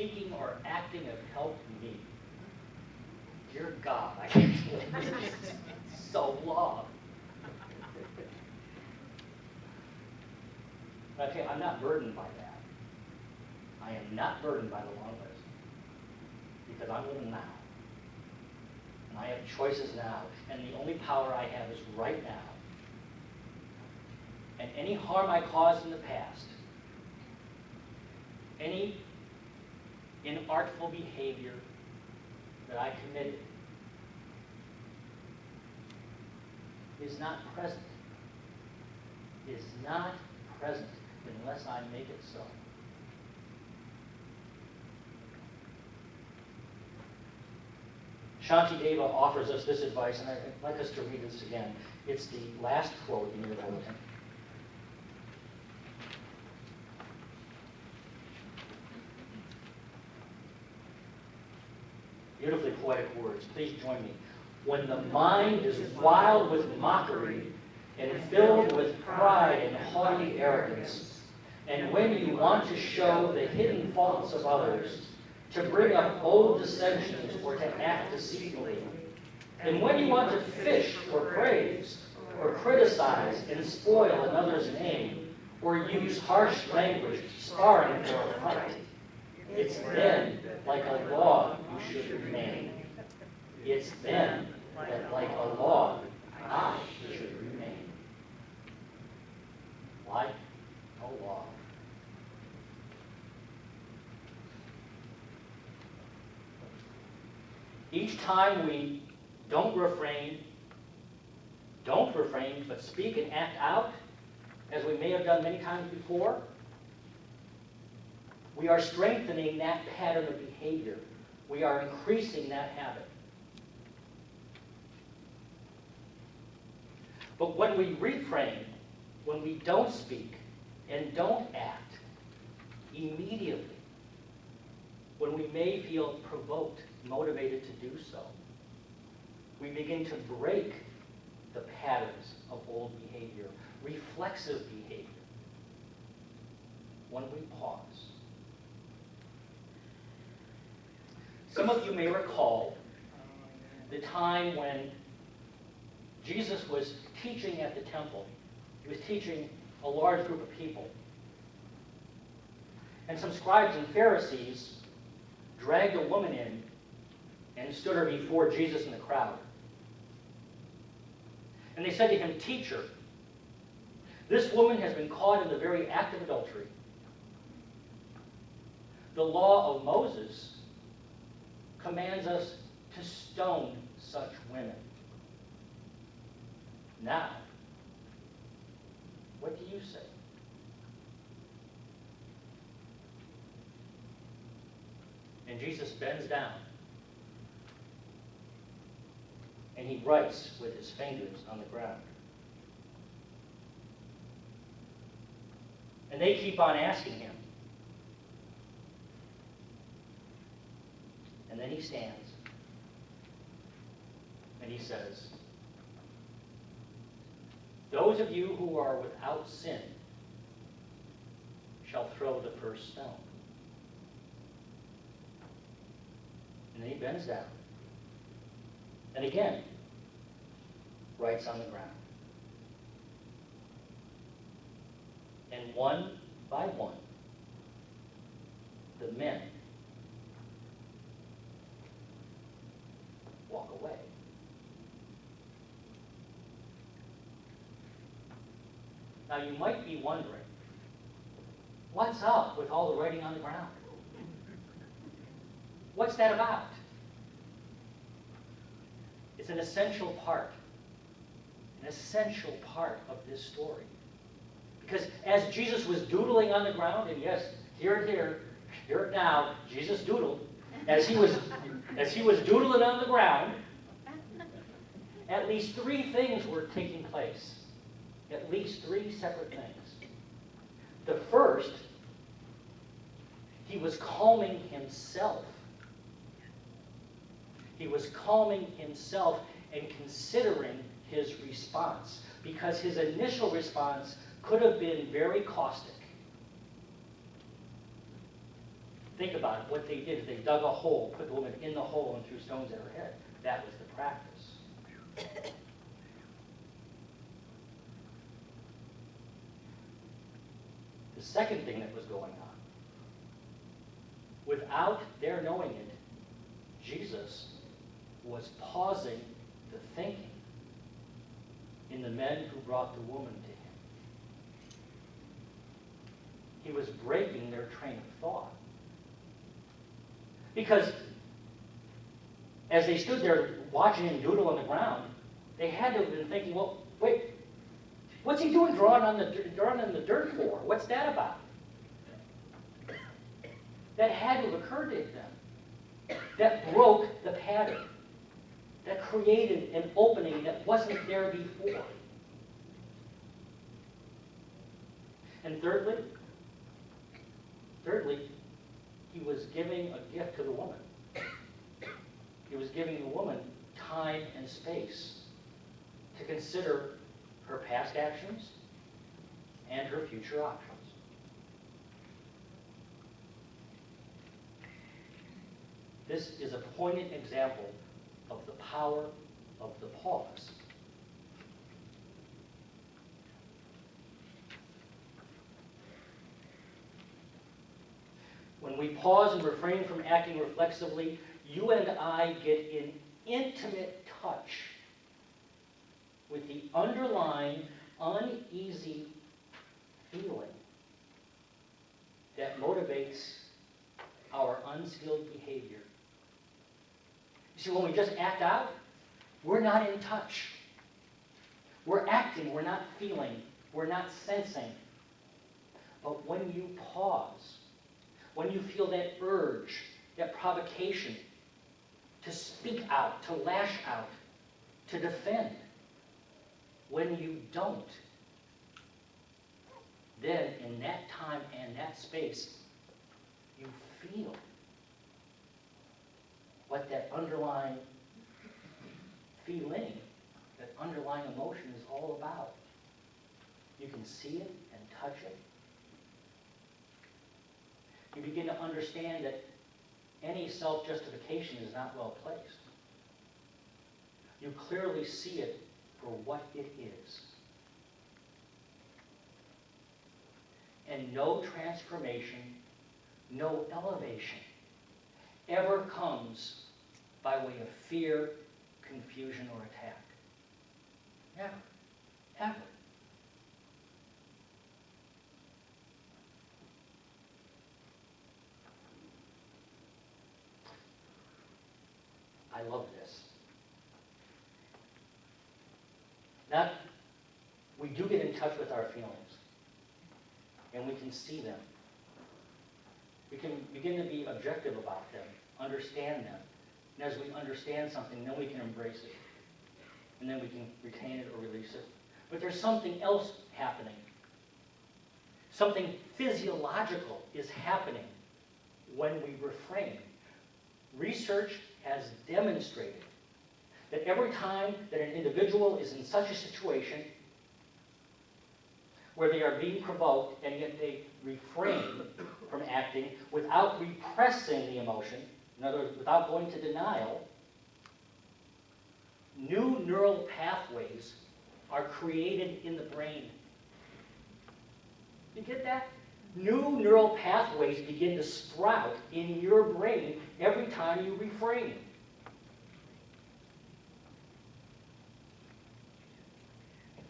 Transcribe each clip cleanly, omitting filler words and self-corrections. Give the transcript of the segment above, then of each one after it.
speaking or acting have helped me. Dear God, I can't do this so long. But I tell you, I'm not burdened by that. I am not burdened by the long list. Because I'm living now. And I have choices now. And the only power I have is right now. And any harm I caused in the past, any inartful behavior that I committed, is not present. Is not present unless I make it so. Shantideva offers us this advice, and I'd like us to read this again. It's the last quote in your bulletin. Beautifully poetic words. Please join me. When the mind is wild with mockery and filled with pride and haughty arrogance, and when you want to show the hidden faults of others, to bring up old dissensions or to act deceitfully, and when you want to fish for praise, or criticize and spoil another's name, or use harsh language sparring for a fight, it's then like a log you should remain. It's then that like a log I should remain. Like a log. Each time we don't refrain, but speak and act out, as we may have done many times before, we are strengthening that pattern of behavior. We are increasing that habit. But when we refrain, when we don't speak and don't act, immediately, when we may feel provoked, motivated to do so, we begin to break the patterns of old behavior, reflexive behavior, when we pause. Some of you may recall the time when Jesus was teaching at the temple. He was teaching a large group of people. And some scribes and Pharisees dragged a woman in and stood her before Jesus and the crowd. And they said to him, "Teacher, this woman has been caught in the very act of adultery. The law of Moses commands us to stone such women. Now, what do you say?" And Jesus bends down and he writes with his fingers on the ground. And they keep on asking him. And then he stands and he says, "Those of you who are without sin shall throw the first stone." And then he bends down and again writes on the ground. And one by one, the men walk away. Now you might be wondering, what's up with all the writing on the ground? What's that about? It's an essential part of this story. Because as Jesus was doodling on the ground, and yes, hear it now, Jesus doodled. As he was doodling on the ground, at least three things were taking place. At least three separate things. The first, he was calming himself. He was calming himself and considering his response, because his initial response could have been very caustic. Think about it. What they did is they dug a hole, put the woman in the hole, and threw stones at her head. That was the practice. The second thing that was going on, without their knowing it, Jesus was pausing the thinking in the men who brought the woman to him. He was breaking their train of thought. Because as they stood there watching him doodle on the ground, they had to have been thinking, well, wait, what's he doing drawing on the dirt for? What's that about? That had to have occurred to them. That broke the pattern. That created an opening that wasn't there before. And thirdly, he was giving a gift to the woman. He was giving the woman time and space to consider her past actions and her future options. This is a poignant example of the power of the pause. When we pause and refrain from acting reflexively, you and I get in intimate touch with the underlying uneasy feeling that motivates our unskilled behavior. You see, when we just act out, we're not in touch. We're acting, we're not feeling, we're not sensing. But when you pause, when you feel that urge, that provocation to speak out, to lash out, to defend, when you don't, then in that time and that space, you feel what that underlying feeling, that underlying emotion is all about. You can see it and touch it. You begin to understand that any self-justification is not well placed. You clearly see it for what it is. And no transformation, no elevation ever comes by way of fear, confusion, or attack. Never. Ever. I love this. That we do get in touch with our feelings, and we can see them. We can begin to be objective about them, understand them. And as we understand something, then we can embrace it. And then we can retain it or release it. But there's something else happening. Something physiological is happening when we refrain. Research has demonstrated that every time that an individual is in such a situation where they are being provoked and yet they refrain from acting without repressing the emotion, in other words, without going to denial, new neural pathways are created in the brain. You get that? New neural pathways begin to sprout in your brain every time you refrain.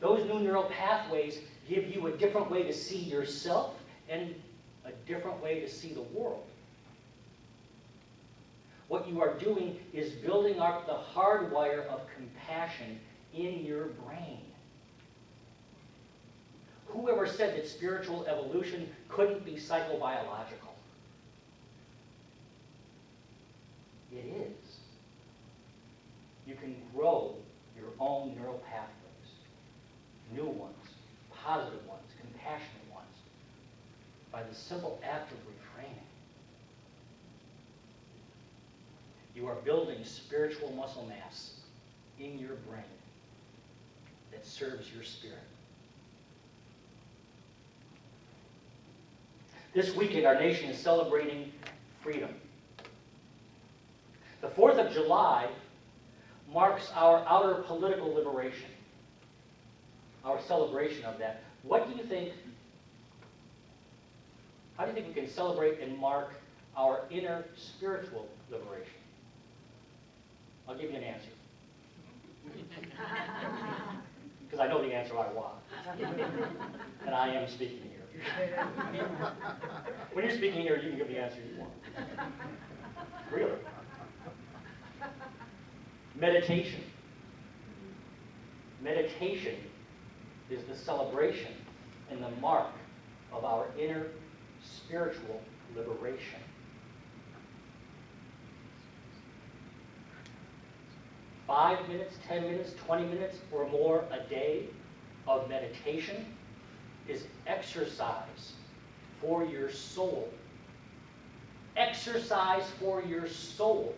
Those new neural pathways give you a different way to see yourself and a different way to see the world. What you are doing is building up the hardwire of compassion in your brain. Whoever said that spiritual evolution couldn't be psychobiological? It is. You can grow your own neural pathways, new ones, positive ones, compassionate ones, by the simple act of refraining. You are building spiritual muscle mass in your brain that serves your spirit. This weekend, our nation is celebrating freedom. The 4th of July marks our outer political liberation, our celebration of that. What do you think, how do you think we can celebrate and mark our inner spiritual liberation? I'll give you an answer. Because I know the answer I want. And I am speaking here. When you're speaking here, you can give the answer you want. Really. Meditation. Meditation is the celebration and the mark of our inner spiritual liberation. Five minutes, 10 minutes, 20 minutes, or more a day of meditation is exercise for your soul. Exercise for your soul.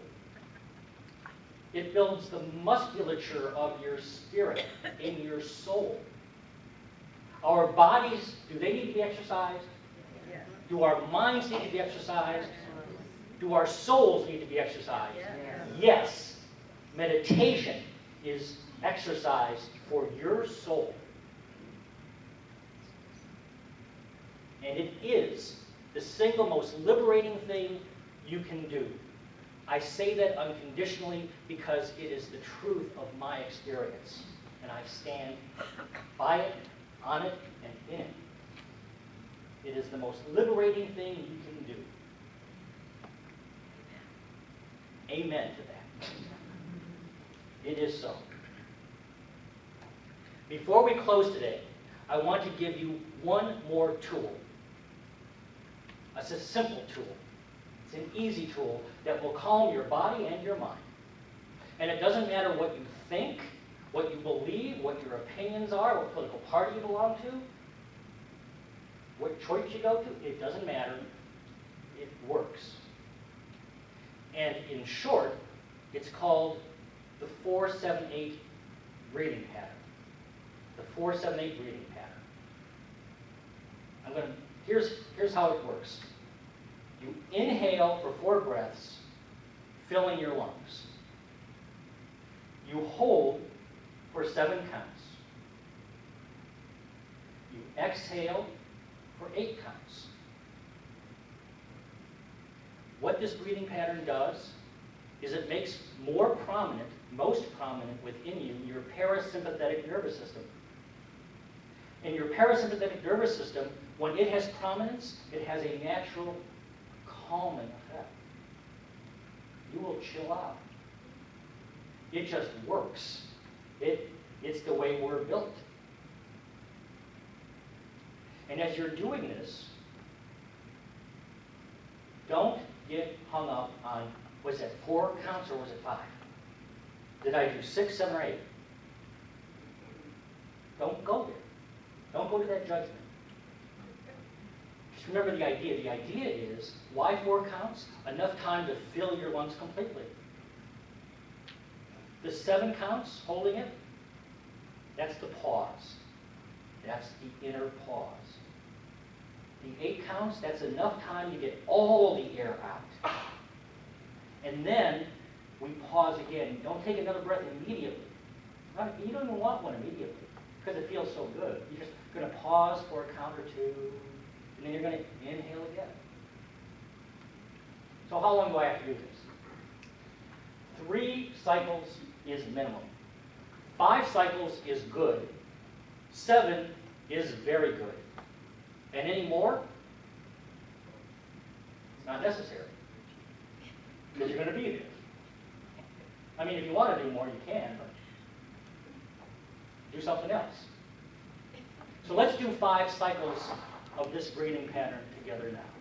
It builds the musculature of your spirit in your soul. Our bodies, do they need to be exercised? Yes. Do our minds need to be exercised? Do our souls need to be exercised? Yes. Meditation is exercise for your soul. And it is the single most liberating thing you can do. I say that unconditionally because it is the truth of my experience. And I stand by it, on it, and in it. It is the most liberating thing you can do. Amen to that. It is so. Before we close today, I want to give you one more tool. It's a simple tool. It's an easy tool that will calm your body and your mind. And it doesn't matter what you think, what you believe, what your opinions are, what political party you belong to, what church you go to, it doesn't matter. It works. And in short, it's called the 4-7-8 breathing pattern. The 4-7-8 breathing pattern. Here's how it works. You inhale for 4 breaths, filling your lungs. You hold for 7 counts. You exhale for 8 counts. What this breathing pattern does is it makes more prominent, most prominent within you, your parasympathetic nervous system. And your parasympathetic nervous system, when it has prominence, it has a natural calming effect. You will chill out. It just works. It's the way we're built. And as you're doing this, don't get hung up on, was it 4 counts or was it 5? Did I do 6, 7, or 8? Don't go there. Don't go to that judgment. Just remember the idea. The idea is, why 4 counts? Enough time to fill your lungs completely. The 7 counts, holding it, that's the pause. That's the inner pause. The 8 counts, that's enough time to get all the air out. And then we pause again. Don't take another breath immediately. You don't even want one immediately because it feels so good. You're just going to pause for a count or 2, and then you're going to inhale again. So how long do I have to do this? 3 cycles is minimum. 5 cycles is good. 7 is very good. And any more, it's not necessary. Because you're going to be there. I mean, if you want to do more, you can, but do something else. So let's do 5 cycles of this breathing pattern together now.